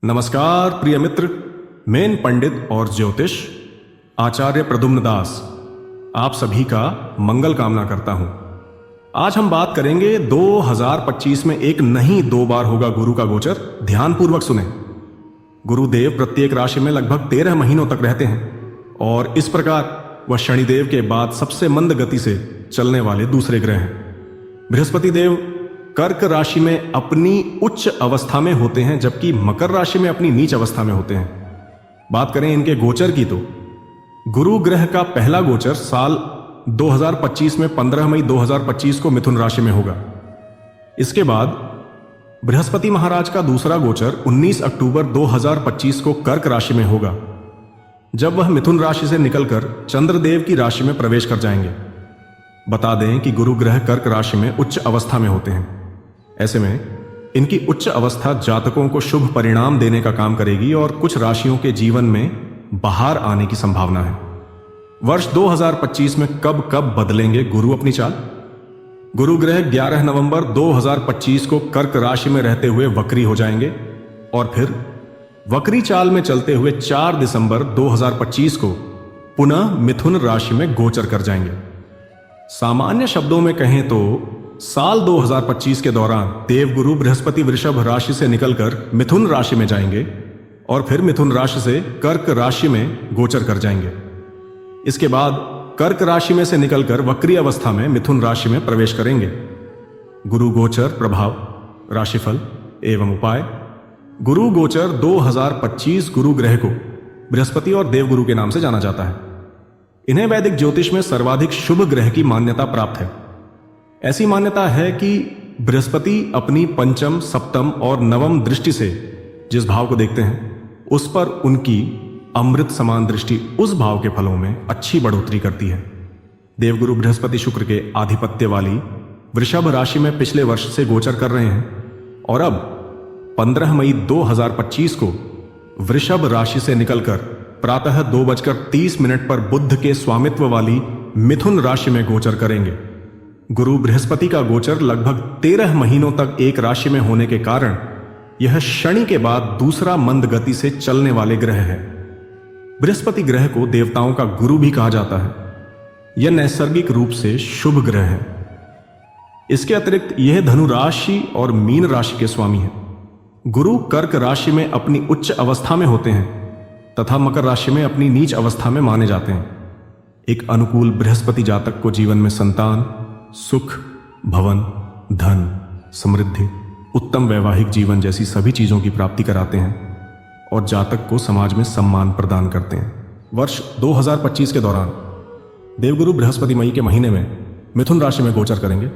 नमस्कार प्रिय मित्र, मेन पंडित और ज्योतिष आचार्य प्रद्युम्न दास आप सभी का मंगल कामना करता हूं। आज हम बात करेंगे 2025 में एक नहीं 2 बार होगा गुरु का गोचर। ध्यानपूर्वक सुने। गुरुदेव प्रत्येक राशि में लगभग 13 महीनों तक रहते हैं और इस प्रकार वह शनिदेव के बाद सबसे मंद गति से चलने वाले दूसरे ग्रह हैं। बृहस्पति देव कर्क राशि में अपनी उच्च अवस्था में होते हैं, जबकि मकर राशि में अपनी नीच अवस्था में होते हैं। बात करें इनके गोचर की तो गुरु ग्रह का पहला गोचर साल 2025 में 15 मई 2025 को मिथुन राशि में होगा। इसके बाद बृहस्पति महाराज का दूसरा गोचर 19 अक्टूबर 2025 को कर्क राशि में होगा, जब वह मिथुन राशि से निकलकर चंद्रदेव की राशि में प्रवेश कर जाएंगे। बता दें कि गुरु ग्रह कर्क राशि में उच्च अवस्था में होते हैं। ऐसे में इनकी उच्च अवस्था जातकों को शुभ परिणाम देने का काम करेगी और कुछ राशियों के जीवन में बाहर आने की संभावना है। वर्ष 2025 में कब कब बदलेंगे गुरु अपनी चाल? गुरु ग्रह 11 नवंबर 2025 को कर्क राशि में रहते हुए वक्री हो जाएंगे और फिर वक्री चाल में चलते हुए 4 दिसंबर 2025 को पुनः मिथुन राशि में गोचर कर जाएंगे। सामान्य शब्दों में कहें तो साल 2025 के दौरान देवगुरु बृहस्पति वृषभ राशि से निकलकर मिथुन राशि में जाएंगे और फिर मिथुन राशि से कर्क राशि में गोचर कर जाएंगे। इसके बाद कर्क राशि में से निकलकर वक्री अवस्था में मिथुन राशि में प्रवेश करेंगे। गुरु गोचर प्रभाव, राशिफल एवं उपाय। गुरु गोचर 2025 गुरु ग्रह को बृहस्पति और देवगुरु के नाम से जाना जाता है। इन्हें वैदिक ज्योतिष में सर्वाधिक शुभ ग्रह की मान्यता प्राप्त है। ऐसी मान्यता है कि बृहस्पति अपनी पंचम, सप्तम और नवम दृष्टि से जिस भाव को देखते हैं उस पर उनकी अमृत समान दृष्टि उस भाव के फलों में अच्छी बढ़ोतरी करती है। देवगुरु बृहस्पति शुक्र के आधिपत्य वाली वृषभ राशि में पिछले वर्ष से गोचर कर रहे हैं और अब 15 मई 2025 को वृषभ राशि से निकलकर प्रातः 2:30 पर बुध के स्वामित्व वाली मिथुन राशि में गोचर करेंगे। गुरु बृहस्पति का गोचर लगभग 13 महीनों तक एक राशि में होने के कारण यह शनि के बाद दूसरा मंद गति से चलने वाले ग्रह है। बृहस्पति ग्रह को देवताओं का गुरु भी कहा जाता है। यह नैसर्गिक रूप से शुभ ग्रह है। इसके अतिरिक्त यह धनु राशि और मीन राशि के स्वामी है। गुरु कर्क राशि में अपनी उच्च अवस्था में होते हैं तथा मकर राशि में अपनी नीच अवस्था में माने जाते हैं। एक अनुकूल बृहस्पति जातक को जीवन में संतान, सुख, भवन, धन, समृद्धि, उत्तम वैवाहिक जीवन जैसी सभी चीजों की प्राप्ति कराते हैं और जातक को समाज में सम्मान प्रदान करते हैं। वर्ष 2025 के दौरान देवगुरु बृहस्पति मई के महीने में मिथुन राशि में गोचर करेंगे।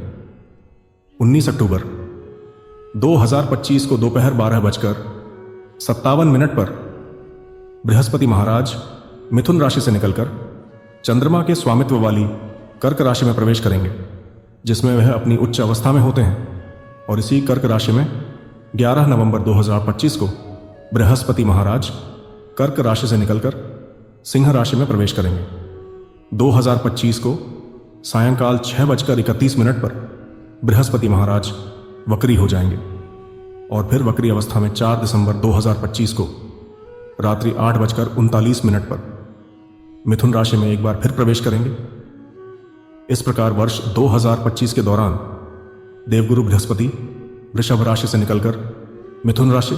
19 अक्टूबर 2025 को दोपहर 12:57 पर बृहस्पति महाराज मिथुन राशि से निकलकर चंद्रमा के स्वामित्व वाली कर्क राशि में प्रवेश करेंगे, जिसमें वह अपनी उच्च अवस्था में होते हैं। और इसी कर्क राशि में 11 नवंबर 2025 को बृहस्पति महाराज कर्क राशि से निकलकर सिंह राशि में प्रवेश करेंगे। 2025 को सायंकाल 6:31 पर बृहस्पति महाराज वक्री हो जाएंगे और फिर वक्री अवस्था में 4 दिसंबर 2025 को रात्रि 8:39 पर मिथुन राशि में एक बार फिर प्रवेश करेंगे। इस प्रकार वर्ष 2025 के दौरान देवगुरु बृहस्पति वृषभ राशि से निकलकर मिथुन राशि,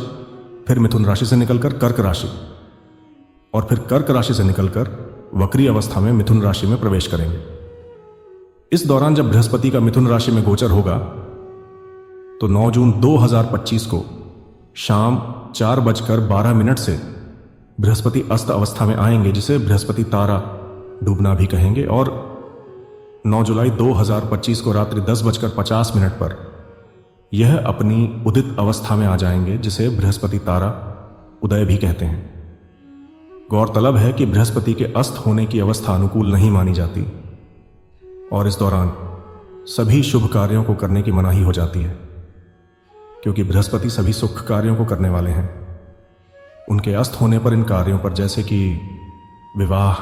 फिर मिथुन राशि से निकलकर कर्क राशि और फिर कर्क राशि से निकलकर वक्री अवस्था में मिथुन राशि में प्रवेश करेंगे। इस दौरान जब बृहस्पति का मिथुन राशि में गोचर होगा तो 9 जून 2025 को शाम 4:12 से बृहस्पति अस्त अवस्था में आएंगे, जिसे बृहस्पति तारा डूबना भी कहेंगे। और 9 जुलाई 2025 को रात्रि 10:50 पर यह अपनी उदित अवस्था में आ जाएंगे, जिसे बृहस्पति तारा उदय भी कहते हैं। गौरतलब है कि बृहस्पति के अस्त होने की अवस्था अनुकूल नहीं मानी जाती और इस दौरान सभी शुभ कार्यों को करने की मनाही हो जाती है, क्योंकि बृहस्पति सभी सुख कार्यों को करने वाले हैं। उनके अस्त होने पर इन कार्यों पर, जैसे कि विवाह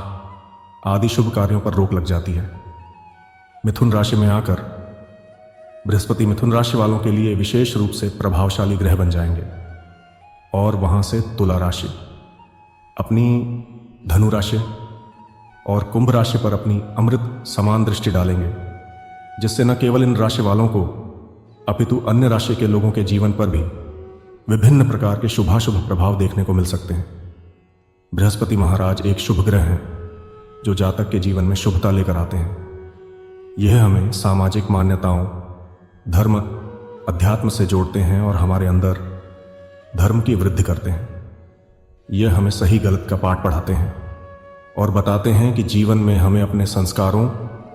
आदि शुभ कार्यों पर रोक लग जाती है। मिथुन राशि में आकर बृहस्पति मिथुन राशि वालों के लिए विशेष रूप से प्रभावशाली ग्रह बन जाएंगे। और वहां से तुला राशि, अपनी धनु राशि और कुंभ राशि पर अपनी अमृत समान दृष्टि डालेंगे, जिससे न केवल इन राशि वालों को अपितु अन्य राशि के लोगों के जीवन पर भी विभिन्न प्रकार के शुभाशुभ प्रभाव देखने को मिल सकते हैं। बृहस्पति महाराज एक शुभ ग्रह हैं जो जातक के जीवन में शुभता लेकर आते हैं। यह हमें सामाजिक मान्यताओं, धर्म, अध्यात्म से जोड़ते हैं और हमारे अंदर धर्म की वृद्धि करते हैं। यह हमें सही गलत का पाठ पढ़ाते हैं और बताते हैं कि जीवन में हमें अपने संस्कारों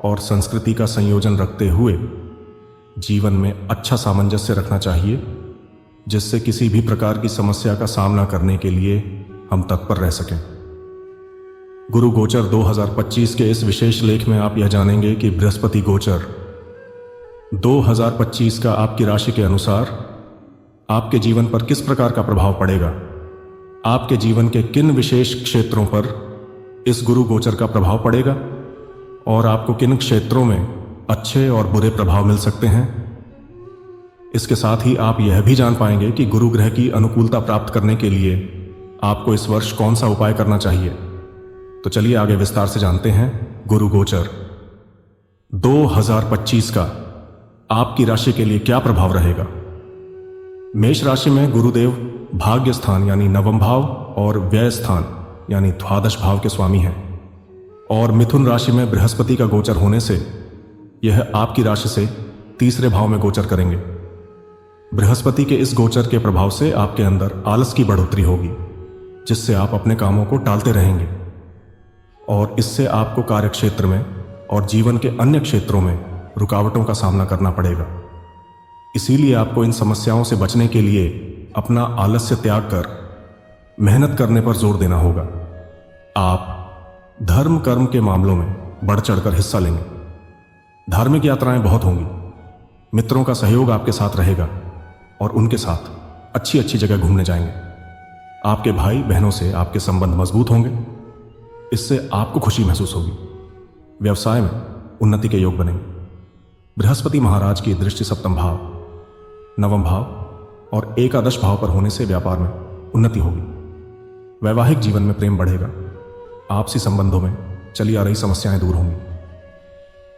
और संस्कृति का संयोजन रखते हुए जीवन में अच्छा सामंजस्य रखना चाहिए, जिससे किसी भी प्रकार की समस्या का सामना करने के लिए हम तत्पर रह सकें। गुरु गोचर 2025 के इस विशेष लेख में आप यह जानेंगे कि बृहस्पति गोचर 2025 का आपकी राशि के अनुसार आपके जीवन पर किस प्रकार का प्रभाव पड़ेगा, आपके जीवन के किन विशेष क्षेत्रों पर इस गुरु गोचर का प्रभाव पड़ेगा और आपको किन क्षेत्रों में अच्छे और बुरे प्रभाव मिल सकते हैं। इसके साथ ही आप यह भी जान पाएंगे कि गुरु ग्रह की अनुकूलता प्राप्त करने के लिए आपको इस वर्ष कौन सा उपाय करना चाहिए। तो चलिए आगे विस्तार से जानते हैं गुरु गोचर 2025 का आपकी राशि के लिए क्या प्रभाव रहेगा। मेष राशि में गुरुदेव भाग्य स्थान यानी नवम भाव और व्यय स्थान यानी द्वादश भाव के स्वामी हैं और मिथुन राशि में बृहस्पति का गोचर होने से यह आपकी राशि से तीसरे भाव में गोचर करेंगे। बृहस्पति के इस गोचर के प्रभाव से आपके अंदर आलस की बढ़ोतरी होगी, जिससे आप अपने कामों को टालते रहेंगे और इससे आपको कार्यक्षेत्र में और जीवन के अन्य क्षेत्रों में रुकावटों का सामना करना पड़ेगा। इसीलिए आपको इन समस्याओं से बचने के लिए अपना आलस्य त्याग कर मेहनत करने पर जोर देना होगा। आप धर्म कर्म के मामलों में बढ़ चढ़कर हिस्सा लेंगे। धार्मिक यात्राएं बहुत होंगी। मित्रों का सहयोग आपके साथ रहेगा और उनके साथ अच्छी अच्छी जगह घूमने जाएंगे। आपके भाई बहनों से आपके संबंध मजबूत होंगे, इससे आपको खुशी महसूस होगी। व्यवसाय में उन्नति के योग बनेंगे। बृहस्पति महाराज की दृष्टि सप्तम भाव, नवम भाव और एकादश भाव पर होने से व्यापार में उन्नति होगी। वैवाहिक जीवन में प्रेम बढ़ेगा। आपसी संबंधों में चली आ रही समस्याएं दूर होंगी।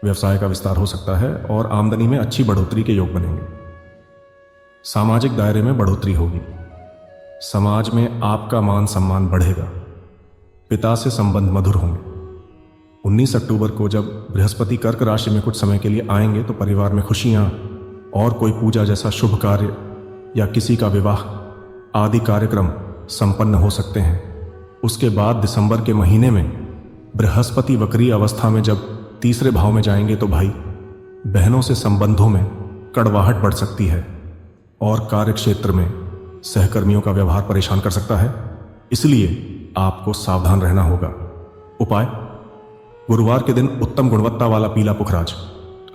व्यवसाय का विस्तार हो सकता है और आमदनी में अच्छी बढ़ोतरी के योग बनेंगे। सामाजिक दायरे में बढ़ोतरी होगी। समाज में आपका मान सम्मान बढ़ेगा। पिता से संबंध मधुर होंगे। 19 अक्टूबर को जब बृहस्पति कर्क राशि में कुछ समय के लिए आएंगे तो परिवार में खुशियां और कोई पूजा जैसा शुभ कार्य या किसी का विवाह आदि कार्यक्रम संपन्न हो सकते हैं। उसके बाद दिसंबर के महीने में बृहस्पति वक्री अवस्था में जब तीसरे भाव में जाएंगे तो भाई बहनों से संबंधों में कड़वाहट बढ़ सकती है और कार्यक्षेत्र में सहकर्मियों का व्यवहार परेशान कर सकता है। इसलिए आपको सावधान रहना होगा। उपाय: गुरुवार के दिन उत्तम गुणवत्ता वाला पीला पुखराज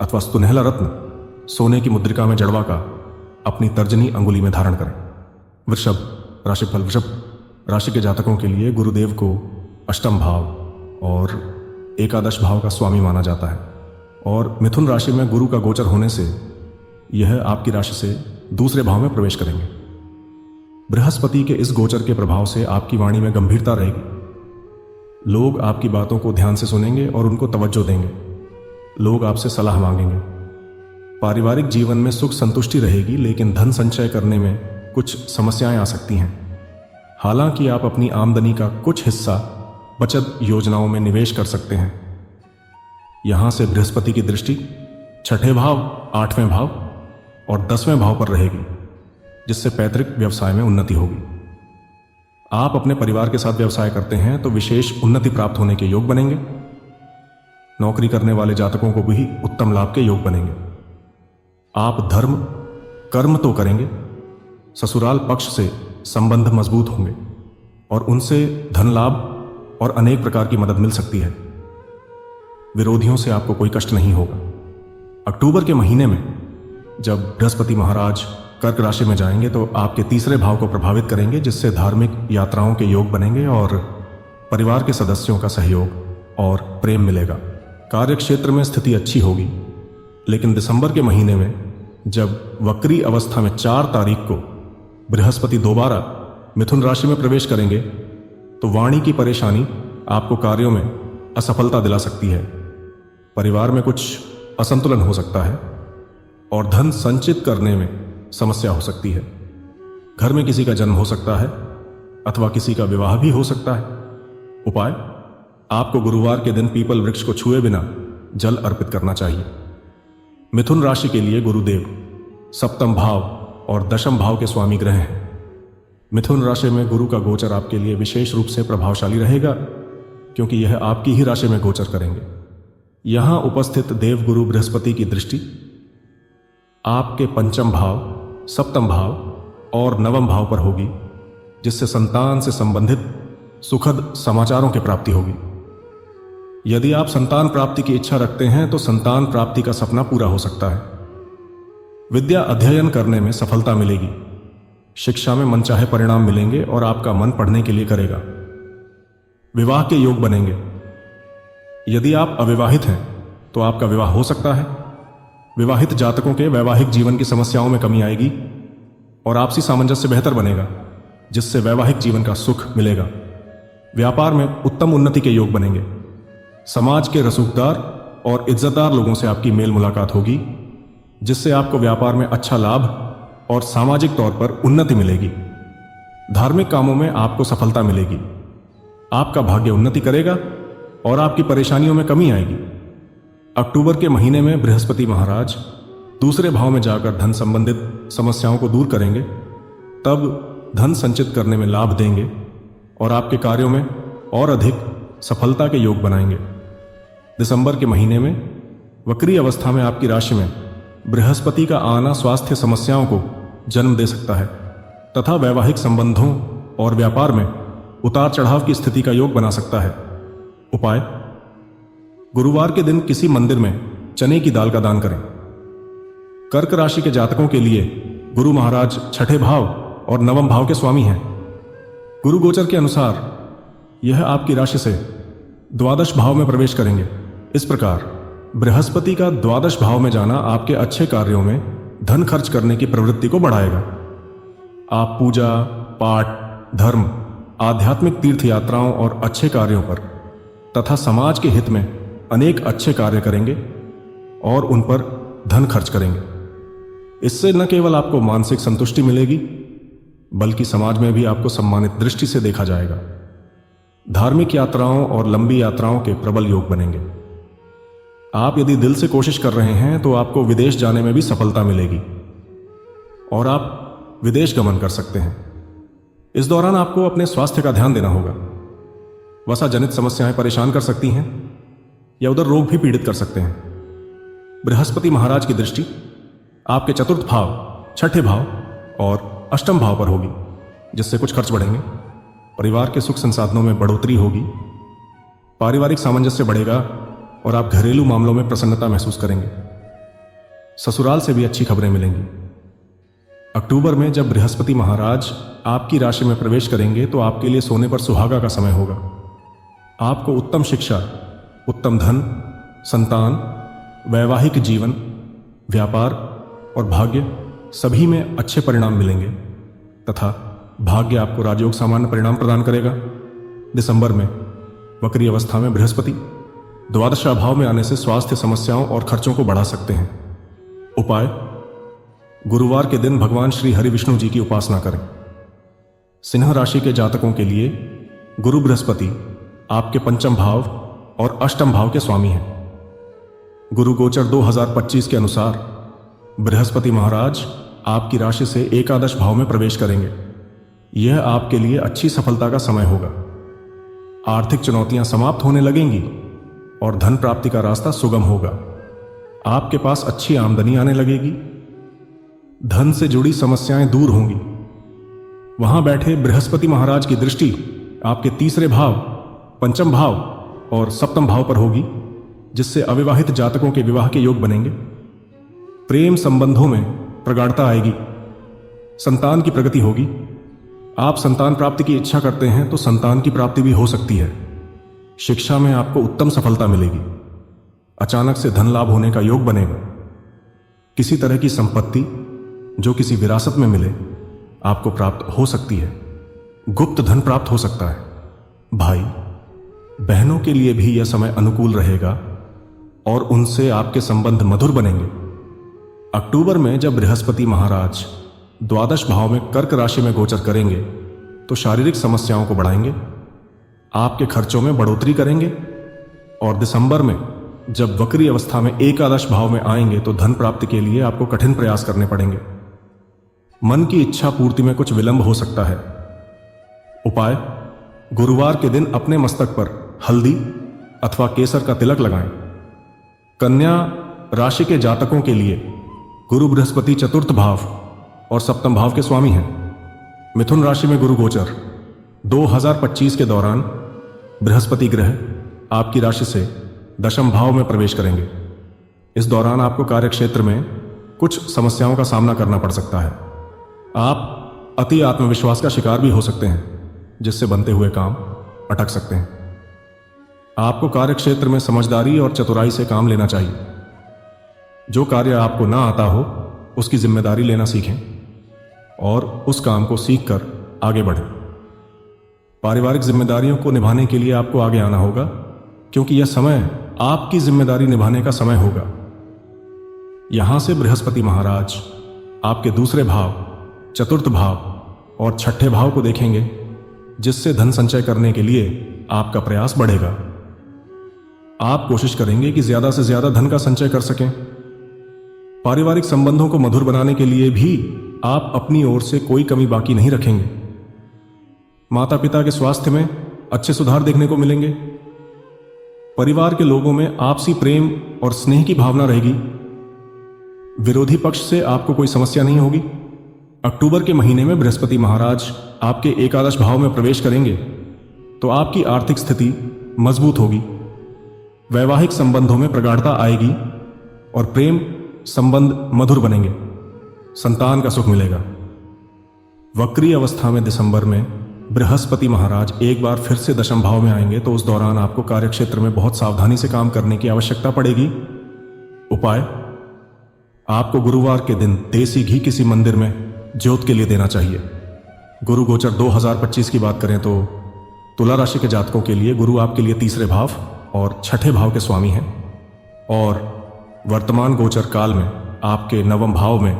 अथवा सुनहला रत्न सोने की मुद्रिका में जड़वा का अपनी तर्जनी अंगुली में धारण करें। वृषभ राशिफल: वृषभ राशि के जातकों के लिए गुरुदेव को अष्टम भाव और एकादश भाव का स्वामी माना जाता है और मिथुन राशि में गुरु का गोचर होने से यह आपकी राशि से दूसरे भाव में प्रवेश करेंगे। बृहस्पति के इस गोचर के प्रभाव से आपकी वाणी में गंभीरता रहेगी। लोग आपकी बातों को ध्यान से सुनेंगे और उनको तवज्जो देंगे। लोग आपसे सलाह मांगेंगे। पारिवारिक जीवन में सुख संतुष्टि रहेगी, लेकिन धन संचय करने में कुछ समस्याएं आ सकती हैं। हालांकि आप अपनी आमदनी का कुछ हिस्सा बचत योजनाओं में निवेश कर सकते हैं। यहां से बृहस्पति की दृष्टि छठे भाव, आठवें भाव और 10वें भाव पर रहेगी, जिससे पैतृक व्यवसाय में उन्नति होगी। आप अपने परिवार के साथ व्यवसाय करते हैं तो विशेष उन्नति प्राप्त होने के योग बनेंगे। नौकरी करने वाले जातकों को भी उत्तम लाभ के योग बनेंगे। आप धर्म कर्म तो करेंगे, ससुराल पक्ष से संबंध मजबूत होंगे और उनसे धन लाभ और अनेक प्रकार की मदद मिल सकती है। विरोधियों से आपको कोई कष्ट नहीं होगा। अक्टूबर के महीने में जब बृहस्पति महाराज कर्क राशि में जाएंगे तो आपके तीसरे भाव को प्रभावित करेंगे, जिससे धार्मिक यात्राओं के योग बनेंगे और परिवार के सदस्यों का सहयोग और प्रेम मिलेगा। कार्य क्षेत्र में स्थिति अच्छी होगी, लेकिन दिसंबर के महीने में जब वक्री अवस्था में 4 तारीख को बृहस्पति दोबारा मिथुन राशि में प्रवेश करेंगे तो वाणी की परेशानी आपको कार्यों में असफलता दिला सकती है। परिवार में कुछ असंतुलन हो सकता है और धन संचित करने में समस्या हो सकती है। घर में किसी का जन्म हो सकता है अथवा किसी का विवाह भी हो सकता है। उपाय, आपको गुरुवार के दिन पीपल वृक्ष को छुए बिना जल अर्पित करना चाहिए। मिथुन राशि के लिए गुरुदेव सप्तम भाव और दशम भाव के स्वामी ग्रह हैं। मिथुन राशि में गुरु का गोचर आपके लिए विशेष रूप से प्रभावशाली रहेगा, क्योंकि यह आपकी ही राशि में गोचर करेंगे। यहां उपस्थित देवगुरु बृहस्पति की दृष्टि आपके पंचम भाव, सप्तम भाव और नवम भाव पर होगी, जिससे संतान से संबंधित सुखद समाचारों की प्राप्ति होगी। यदि आप संतान प्राप्ति की इच्छा रखते हैं तो संतान प्राप्ति का सपना पूरा हो सकता है। विद्या अध्ययन करने में सफलता मिलेगी। शिक्षा में मनचाहे परिणाम मिलेंगे और आपका मन पढ़ने के लिए करेगा। विवाह के योग बनेंगे। यदि आप अविवाहित हैं तो आपका विवाह हो सकता है। विवाहित जातकों के वैवाहिक जीवन की समस्याओं में कमी आएगी और आपसी सामंजस्य बेहतर बनेगा, जिससे वैवाहिक जीवन का सुख मिलेगा। व्यापार में उत्तम उन्नति के योग बनेंगे। समाज के रसूखदार और इज्जतदार लोगों से आपकी मेल मुलाकात होगी, जिससे आपको व्यापार में अच्छा लाभ और सामाजिक तौर पर उन्नति मिलेगी। धार्मिक कामों में आपको सफलता मिलेगी। आपका भाग्य उन्नति करेगा और आपकी परेशानियों में कमी आएगी। अक्टूबर के महीने में बृहस्पति महाराज दूसरे भाव में जाकर धन संबंधित समस्याओं को दूर करेंगे। तब धन संचित करने में लाभ देंगे और आपके कार्यों में और अधिक सफलता के योग बनाएंगे। दिसंबर के महीने में वक्री अवस्था में आपकी राशि में बृहस्पति का आना स्वास्थ्य समस्याओं को जन्म दे सकता है तथा वैवाहिक संबंधों और व्यापार में उतार चढ़ाव की स्थिति का योग बना सकता है। उपाय, गुरुवार के दिन किसी मंदिर में चने की दाल का दान करें। कर्क राशि के जातकों के लिए गुरु महाराज छठे भाव और नवम भाव के स्वामी हैं। गुरु गोचर के अनुसार यह आपकी राशि से द्वादश भाव में प्रवेश करेंगे। इस प्रकार बृहस्पति का द्वादश भाव में जाना आपके अच्छे कार्यों में धन खर्च करने की प्रवृत्ति को बढ़ाएगा। आप पूजा पाठ, धर्म, आध्यात्मिक तीर्थ यात्राओं और अच्छे कार्यों पर तथा समाज के हित में अनेक अच्छे कार्य करेंगे और उन पर धन खर्च करेंगे। इससे न केवल आपको मानसिक संतुष्टि मिलेगी, बल्कि समाज में भी आपको सम्मानित दृष्टि से देखा जाएगा। धार्मिक यात्राओं और लंबी यात्राओं के प्रबल योग बनेंगे। आप यदि दिल से कोशिश कर रहे हैं तो आपको विदेश जाने में भी सफलता मिलेगी और आप विदेश गमन कर सकते हैं। इस दौरान आपको अपने स्वास्थ्य का ध्यान देना होगा। वसा जनित समस्याएं परेशान कर सकती हैं या उधर रोग भी पीड़ित कर सकते हैं। बृहस्पति महाराज की दृष्टि आपके चतुर्थ भाव, छठे भाव और अष्टम भाव पर होगी, जिससे कुछ खर्च बढ़ेंगे। परिवार के सुख संसाधनों में बढ़ोतरी होगी। पारिवारिक सामंजस्य बढ़ेगा और आप घरेलू मामलों में प्रसन्नता महसूस करेंगे। ससुराल से भी अच्छी खबरें मिलेंगी। अक्टूबर में जब बृहस्पति महाराज आपकी राशि में प्रवेश करेंगे तो आपके लिए सोने पर सुहागा का समय होगा। आपको उत्तम शिक्षा, उत्तम धन, संतान, वैवाहिक जीवन, व्यापार और भाग्य सभी में अच्छे परिणाम मिलेंगे तथा भाग्य आपको राजयोग सामान्य परिणाम प्रदान करेगा। दिसंबर में वक्री अवस्था में बृहस्पति द्वादशा भाव में आने से स्वास्थ्य समस्याओं और खर्चों को बढ़ा सकते हैं। उपाय, गुरुवार के दिन भगवान श्री हरि विष्णु जी की उपासना करें। सिंह राशि के जातकों के लिए गुरु बृहस्पति आपके पंचम भाव और अष्टम भाव के स्वामी हैं। गुरु गोचर 2025 के अनुसार बृहस्पति महाराज आपकी राशि से एकादश भाव में प्रवेश करेंगे। यह आपके लिए अच्छी सफलता का समय होगा। आर्थिक चुनौतियां समाप्त होने लगेंगी और धन प्राप्ति का रास्ता सुगम होगा। आपके पास अच्छी आमदनी आने लगेगी। धन से जुड़ी समस्याएं दूर होंगी। वहां बैठे बृहस्पति महाराज की दृष्टि आपके तीसरे भाव, पंचम भाव और सप्तम भाव पर होगी, जिससे अविवाहित जातकों के विवाह के योग बनेंगे। प्रेम संबंधों में प्रगाढ़ता आएगी। संतान की प्रगति होगी। आप संतान प्राप्ति की इच्छा करते हैं तो संतान की प्राप्ति भी हो सकती है। शिक्षा में आपको उत्तम सफलता मिलेगी। अचानक से धन लाभ होने का योग बनेगा। किसी तरह की संपत्ति जो किसी विरासत में मिले आपको प्राप्त हो सकती है। गुप्त धन प्राप्त हो सकता है। भाई बहनों के लिए भी यह समय अनुकूल रहेगा और उनसे आपके संबंध मधुर बनेंगे। अक्टूबर में जब बृहस्पति महाराज द्वादश भाव में कर्क राशि में गोचर करेंगे तो शारीरिक समस्याओं को बढ़ाएंगे, आपके खर्चों में बढ़ोतरी करेंगे। और दिसंबर में जब वक्री अवस्था में एकादश भाव में आएंगे तो धन प्राप्ति के लिए आपको कठिन प्रयास करने पड़ेंगे। मन की इच्छा पूर्ति में कुछ विलंब हो सकता है। उपाय, गुरुवार के दिन अपने मस्तक पर हल्दी अथवा केसर का तिलक लगाएं। कन्या राशि के जातकों के लिए गुरु बृहस्पति चतुर्थ भाव और सप्तम भाव के स्वामी हैं। मिथुन राशि में गुरु गोचर 2025 के दौरान बृहस्पति ग्रह आपकी राशि से दशम भाव में प्रवेश करेंगे। इस दौरान आपको कार्यक्षेत्र में कुछ समस्याओं का सामना करना पड़ सकता है। आप अति आत्मविश्वास का शिकार भी हो सकते हैं, जिससे बनते हुए काम अटक सकते हैं। आपको कार्यक्षेत्र में समझदारी और चतुराई से काम लेना चाहिए। जो कार्य आपको ना आता हो उसकी जिम्मेदारी लेना सीखें और उस काम को सीखकर आगे बढ़ें। पारिवारिक जिम्मेदारियों को निभाने के लिए आपको आगे आना होगा, क्योंकि यह समय आपकी जिम्मेदारी निभाने का समय होगा। यहां से बृहस्पति महाराज आपके दूसरे भाव, चतुर्थ भाव और छठे भाव को देखेंगे, जिससे धन संचय करने के लिए आपका प्रयास बढ़ेगा। आप कोशिश करेंगे कि ज्यादा से ज्यादा धन का संचय कर सकें। पारिवारिक संबंधों को मधुर बनाने के लिए भी आप अपनी ओर से कोई कमी बाकी नहीं रखेंगे। माता पिता के स्वास्थ्य में अच्छे सुधार देखने को मिलेंगे। परिवार के लोगों में आपसी प्रेम और स्नेह की भावना रहेगी। विरोधी पक्ष से आपको कोई समस्या नहीं होगी। अक्टूबर के महीने में बृहस्पति महाराज आपके एकादश भाव में प्रवेश करेंगे तो आपकी आर्थिक स्थिति मजबूत होगी। वैवाहिक संबंधों में प्रगाढ़ता आएगी और प्रेम संबंध मधुर बनेंगे। संतान का सुख मिलेगा। वक्री अवस्था में दिसंबर में बृहस्पति महाराज एक बार फिर से दशम भाव में आएंगे तो उस दौरान आपको कार्यक्षेत्र में बहुत सावधानी से काम करने की आवश्यकता पड़ेगी। उपाय, आपको गुरुवार के दिन देसी घी किसी मंदिर में ज्योत के लिए देना चाहिए। गुरु गोचर 2025 की बात करें तो तुला राशि के जातकों के लिए गुरु आपके लिए तीसरे भाव और छठे भाव के स्वामी हैं और वर्तमान गोचर काल में आपके नवम भाव में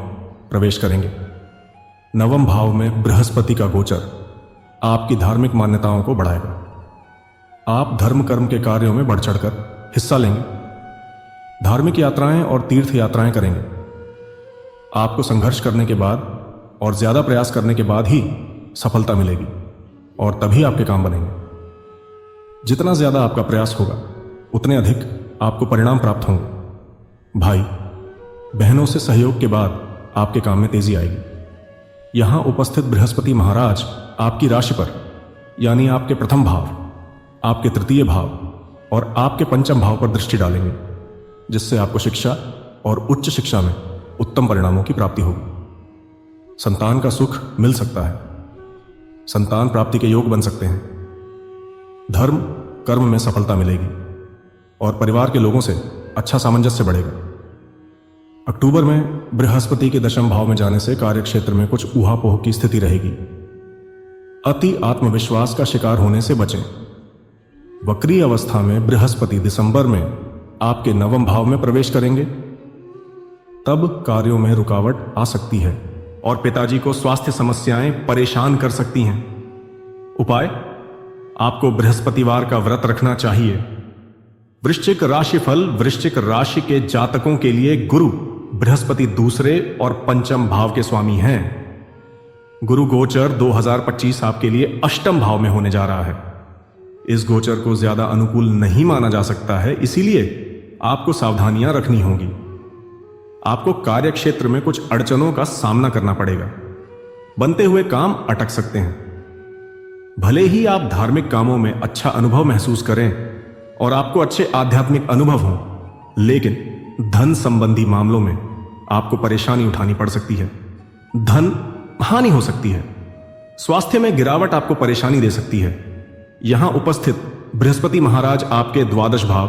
प्रवेश करेंगे। नवम भाव में बृहस्पति का गोचर आपकी धार्मिक मान्यताओं को बढ़ाएगा। आप धर्म कर्म के कार्यों में बढ़ चढ़कर हिस्सा लेंगे। धार्मिक यात्राएं और तीर्थ यात्राएं करेंगे। आपको संघर्ष करने के बाद और ज्यादा प्रयास करने के बाद ही सफलता मिलेगी और तभी आपके काम बनेंगे। जितना ज्यादा आपका प्रयास होगा उतने अधिक आपको परिणाम प्राप्त होंगे। भाई बहनों से सहयोग के बाद आपके काम में तेजी आएगी। यहां उपस्थित बृहस्पति महाराज आपकी राशि पर यानी आपके प्रथम भाव, आपके तृतीय भाव और आपके पंचम भाव पर दृष्टि डालेंगे, जिससे आपको शिक्षा और उच्च शिक्षा में उत्तम परिणामों की प्राप्ति होगी। संतान का सुख मिल सकता है। संतान प्राप्ति के योग बन सकते हैं। धर्म कर्म में सफलता मिलेगी और परिवार के लोगों से अच्छा सामंजस्य बढ़ेगा। अक्टूबर में बृहस्पति के दशम भाव में जाने से कार्यक्षेत्र में कुछ ऊहापोह की स्थिति रहेगी। अति आत्मविश्वास का शिकार होने से बचें। वक्री अवस्था में बृहस्पति दिसंबर में आपके नवम भाव में प्रवेश करेंगे, तब कार्यों में रुकावट आ सकती है और पिताजी को स्वास्थ्य समस्याएं परेशान कर सकती हैं। उपाय, आपको बृहस्पतिवार का व्रत रखना चाहिए। वृश्चिक राशि फल। वृश्चिक राशि के जातकों के लिए गुरु बृहस्पति दूसरे और पंचम भाव के स्वामी हैं। गुरु गोचर 2025 आपके लिए अष्टम भाव में होने जा रहा है। इस गोचर को ज्यादा अनुकूल नहीं माना जा सकता है, इसीलिए आपको सावधानियां रखनी होंगी। आपको कार्यक्षेत्र में कुछ अड़चनों का सामना करना पड़ेगा। बनते हुए काम अटक सकते हैं। भले ही आप धार्मिक कामों में अच्छा अनुभव महसूस करें और आपको अच्छे आध्यात्मिक अनुभव हों, लेकिन धन संबंधी मामलों में आपको परेशानी उठानी पड़ सकती है। धन हानि हो सकती है। स्वास्थ्य में गिरावट आपको परेशानी दे सकती है। यहां उपस्थित बृहस्पति महाराज आपके द्वादश भाव,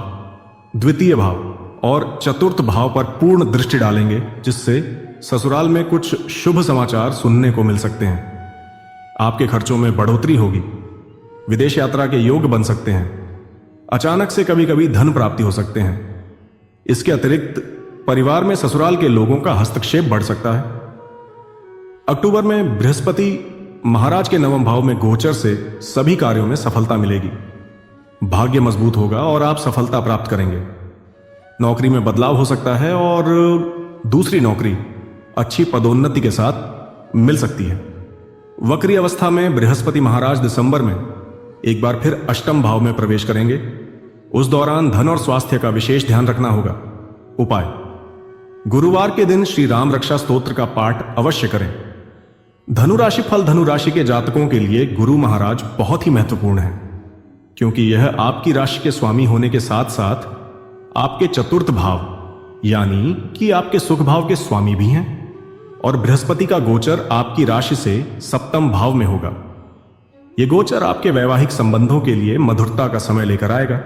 द्वितीय भाव और चतुर्थ भाव पर पूर्ण दृष्टि डालेंगे, जिससे ससुराल में कुछ शुभ समाचार सुनने को मिल सकते हैं। आपके खर्चों में बढ़ोतरी होगी। विदेश यात्रा के योग बन सकते हैं। अचानक से कभी कभी धन प्राप्ति हो सकते हैं। इसके अतिरिक्त परिवार में ससुराल के लोगों का हस्तक्षेप बढ़ सकता है। अक्टूबर में बृहस्पति महाराज के नवम भाव में गोचर से सभी कार्यों में सफलता मिलेगी। भाग्य मजबूत होगा और आप सफलता प्राप्त करेंगे। नौकरी में बदलाव हो सकता है और दूसरी नौकरी अच्छी पदोन्नति के साथ मिल सकती है। वक्री अवस्था में बृहस्पति महाराज दिसंबर में एक बार फिर अष्टम भाव में प्रवेश करेंगे। उस दौरान धन और स्वास्थ्य का विशेष ध्यान रखना होगा। उपाय: गुरुवार के दिन श्री राम रक्षा स्तोत्र का पाठ अवश्य करें। धनुराशि फल: धनुराशि के जातकों के लिए गुरु महाराज बहुत ही महत्वपूर्ण है, क्योंकि यह आपकी राशि के स्वामी होने के साथ साथ आपके चतुर्थ भाव यानी कि आपके सुख भाव के स्वामी भी हैं। और बृहस्पति का गोचर आपकी राशि से सप्तम भाव में होगा। यह गोचर आपके वैवाहिक संबंधों के लिए मधुरता का समय लेकर आएगा।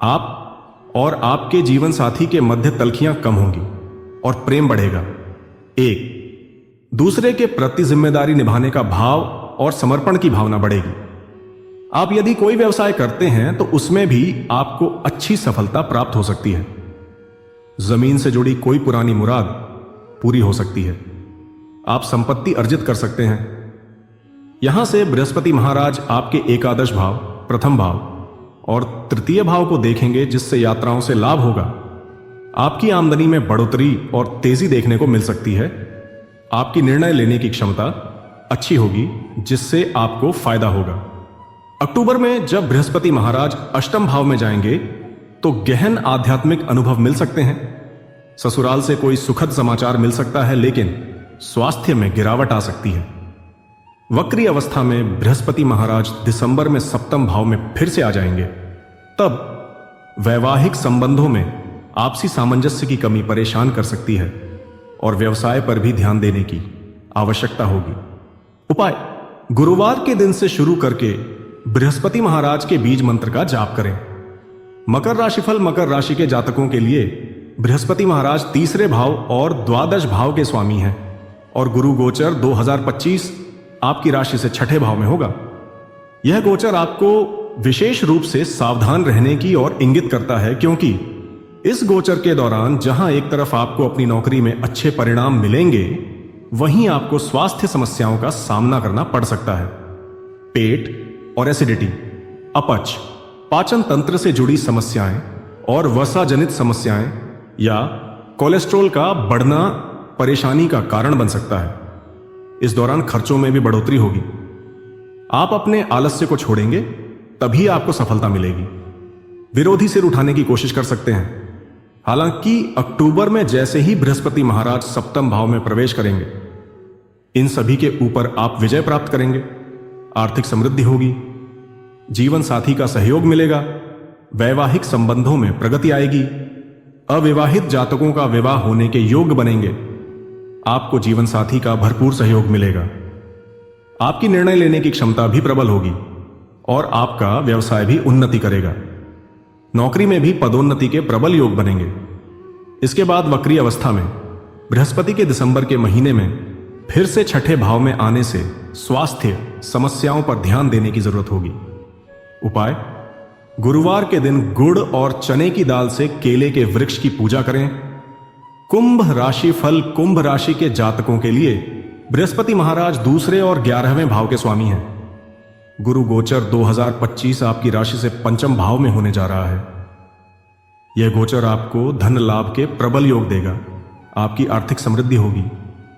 आप और आपके जीवन साथी के मध्य तल्खियां कम होंगी और प्रेम बढ़ेगा। एक दूसरे के प्रति जिम्मेदारी निभाने का भाव और समर्पण की भावना बढ़ेगी। आप यदि कोई व्यवसाय करते हैं तो उसमें भी आपको अच्छी सफलता प्राप्त हो सकती है। जमीन से जुड़ी कोई पुरानी मुराद पूरी हो सकती है। आप संपत्ति अर्जित कर सकते हैं। यहां से बृहस्पति महाराज आपके एकादश भाव, प्रथम भाव और तृतीय भाव को देखेंगे, जिससे यात्राओं से लाभ होगा। आपकी आमदनी में बढ़ोतरी और तेजी देखने को मिल सकती है। आपकी निर्णय लेने की क्षमता अच्छी होगी, जिससे आपको फायदा होगा। अक्टूबर में जब बृहस्पति महाराज अष्टम भाव में जाएंगे तो गहन आध्यात्मिक अनुभव मिल सकते हैं। ससुराल से कोई सुखद समाचार मिल सकता है, लेकिन स्वास्थ्य में गिरावट आ सकती है। वक्री अवस्था में बृहस्पति महाराज दिसंबर में सप्तम भाव में फिर से आ जाएंगे। तब वैवाहिक संबंधों में आपसी सामंजस्य की कमी परेशान कर सकती है और व्यवसाय पर भी ध्यान देने की आवश्यकता होगी। उपाय: गुरुवार के दिन से शुरू करके बृहस्पति महाराज के बीज मंत्र का जाप करें। मकर राशिफल: मकर राशि के जातकों के लिए बृहस्पति महाराज तीसरे भाव और द्वादश भाव के स्वामी हैं और गुरु गोचर 2025 आपकी राशि से छठे भाव में होगा। यह गोचर आपको विशेष रूप से सावधान रहने की ओर इंगित करता है, क्योंकि इस गोचर के दौरान जहां एक तरफ आपको अपनी नौकरी में अच्छे परिणाम मिलेंगे, वहीं आपको स्वास्थ्य समस्याओं का सामना करना पड़ सकता है। पेट और एसिडिटी, अपच, पाचन तंत्र से जुड़ी समस्याएं और वसा जनित समस्याएं या कोलेस्ट्रॉल का बढ़ना परेशानी का कारण बन सकता है। इस दौरान खर्चों में भी बढ़ोतरी होगी। आप अपने आलस्य को छोड़ेंगे तभी आपको सफलता मिलेगी। विरोधी सिर उठाने की कोशिश कर सकते हैं। हालांकि अक्टूबर में जैसे ही बृहस्पति महाराज सप्तम भाव में प्रवेश करेंगे, इन सभी के ऊपर आप विजय प्राप्त करेंगे। आर्थिक समृद्धि होगी। जीवन साथी का सहयोग मिलेगा। वैवाहिक संबंधों में प्रगति आएगी। अविवाहित जातकों का विवाह होने के योग बनेंगे। आपको जीवन साथी का भरपूर सहयोग मिलेगा। आपकी निर्णय लेने की क्षमता भी प्रबल होगी और आपका व्यवसाय भी उन्नति करेगा। नौकरी में भी पदोन्नति के प्रबल योग बनेंगे। इसके बाद वक्री अवस्था में बृहस्पति के दिसंबर के महीने में फिर से छठे भाव में आने से स्वास्थ्य समस्याओं पर ध्यान देने की जरूरत होगी। उपाय: गुरुवार के दिन गुड़ और चने की दाल से केले के वृक्ष की पूजा करें। कुंभ राशि फल: कुंभ राशि के जातकों के लिए बृहस्पति महाराज दूसरे और 11वें भाव के स्वामी हैं। गुरु गोचर 2025 आपकी राशि से पंचम भाव में होने जा रहा है। यह गोचर आपको धन लाभ के प्रबल योग देगा। आपकी आर्थिक समृद्धि होगी।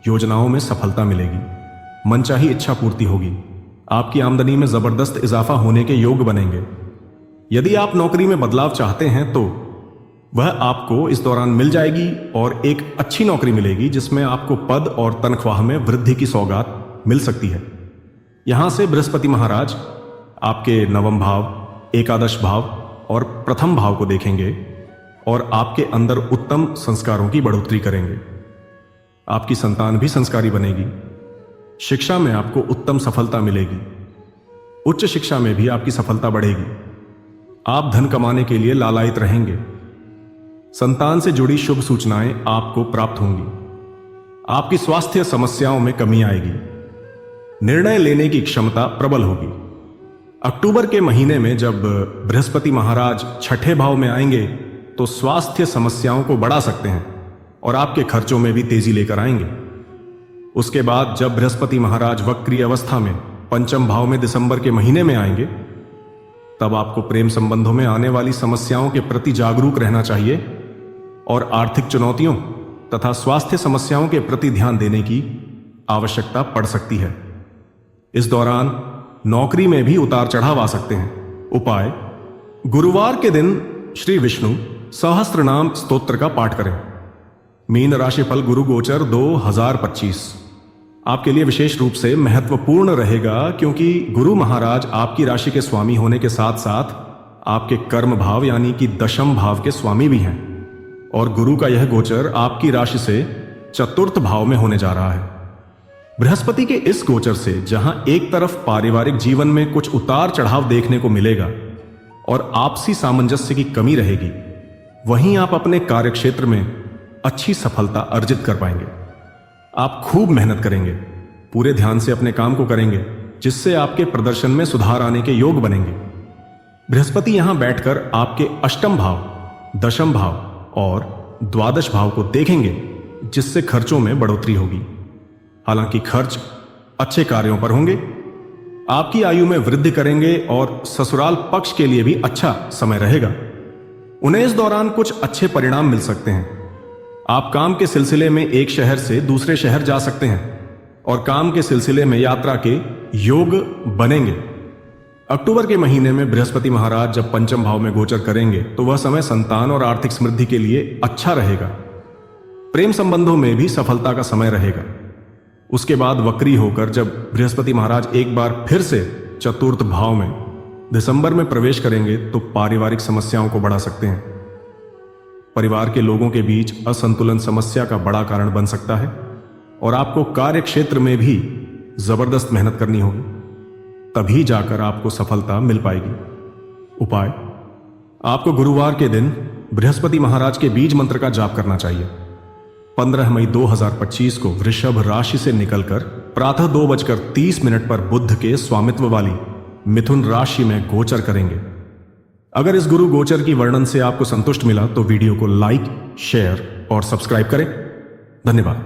योजनाओं में सफलता मिलेगी। मनचाही इच्छा पूर्ति होगी। आपकी आमदनी में जबरदस्त इजाफा होने के योग बनेंगे। यदि आप नौकरी में बदलाव चाहते हैं तो वह आपको इस दौरान मिल जाएगी और एक अच्छी नौकरी मिलेगी, जिसमें आपको पद और तनख्वाह में वृद्धि की सौगात मिल सकती है। यहां से बृहस्पति महाराज आपके नवम भाव, एकादश भाव और प्रथम भाव को देखेंगे और आपके अंदर उत्तम संस्कारों की बढ़ोतरी करेंगे। आपकी संतान भी संस्कारी बनेगी। शिक्षा में आपको उत्तम सफलता मिलेगी। उच्च शिक्षा में भी आपकी सफलता बढ़ेगी। आप धन कमाने के लिए लालायित रहेंगे। संतान से जुड़ी शुभ सूचनाएं आपको प्राप्त होंगी। आपकी स्वास्थ्य समस्याओं में कमी आएगी। निर्णय लेने की क्षमता प्रबल होगी। अक्टूबर के महीने में जब बृहस्पति महाराज छठे भाव में आएंगे तो स्वास्थ्य समस्याओं को बढ़ा सकते हैं और आपके खर्चों में भी तेजी लेकर आएंगे। उसके बाद जब बृहस्पति महाराज वक्री अवस्था में पंचम भाव में दिसंबर के महीने में आएंगे, तब आपको प्रेम संबंधों में आने वाली समस्याओं के प्रति जागरूक रहना चाहिए और आर्थिक चुनौतियों तथा स्वास्थ्य समस्याओं के प्रति ध्यान देने की आवश्यकता पड़ सकती है। इस दौरान नौकरी में भी उतार चढ़ाव आ सकते हैं। उपाय: गुरुवार के दिन श्री विष्णु सहस्त्रनाम स्तोत्र का पाठ करें। मीन राशि फल गुरु गोचर 2025 आपके लिए विशेष रूप से महत्वपूर्ण रहेगा, क्योंकि गुरु महाराज आपकी राशि के स्वामी होने के साथ साथ आपके कर्म भाव यानी कि दशम भाव के स्वामी भी हैं और गुरु का यह गोचर आपकी राशि से चतुर्थ भाव में होने जा रहा है। बृहस्पति के इस गोचर से जहां एक तरफ पारिवारिक जीवन में कुछ उतार चढ़ाव देखने को मिलेगा और आपसी सामंजस्य की कमी रहेगी, वहीं आप अपने कार्यक्षेत्र में अच्छी सफलता अर्जित कर पाएंगे। आप खूब मेहनत करेंगे, पूरे ध्यान से अपने काम को करेंगे, जिससे आपके प्रदर्शन में सुधार आने के योग बनेंगे। बृहस्पति यहां बैठकर आपके अष्टम भाव, दशम भाव और द्वादश भाव को देखेंगे, जिससे खर्चों में बढ़ोतरी होगी। हालांकि खर्च अच्छे कार्यों पर होंगे, आपकी आयु में वृद्धि करेंगे और ससुराल पक्ष के लिए भी अच्छा समय रहेगा। उन्हें इस दौरान कुछ अच्छे परिणाम मिल सकते हैं। आप काम के सिलसिले में एक शहर से दूसरे शहर जा सकते हैं और काम के सिलसिले में यात्रा के योग बनेंगे। अक्टूबर के महीने में बृहस्पति महाराज जब पंचम भाव में गोचर करेंगे तो वह समय संतान और आर्थिक समृद्धि के लिए अच्छा रहेगा। प्रेम संबंधों में भी सफलता का समय रहेगा। उसके बाद वक्री होकर जब बृहस्पति महाराज एक बार फिर से चतुर्थ भाव में दिसंबर में प्रवेश करेंगे तो पारिवारिक समस्याओं को बढ़ा सकते हैं। परिवार के लोगों के बीच असंतुलन समस्या का बड़ा कारण बन सकता है और आपको कार्य क्षेत्र में भी जबरदस्त मेहनत करनी होगी, तभी जाकर आपको सफलता मिल पाएगी। उपाय: आपको गुरुवार के दिन बृहस्पति महाराज के बीज मंत्र का जाप करना चाहिए। 15 मई 2025 को वृषभ राशि से निकलकर प्रातः 2:30 पर बुध के स्वामित्व वाली मिथुन राशि में गोचर करेंगे। अगर इस गुरु गोचर की वर्णन से आपको संतुष्ट मिला तो वीडियो को लाइक, शेयर और सब्सक्राइब करें। धन्यवाद।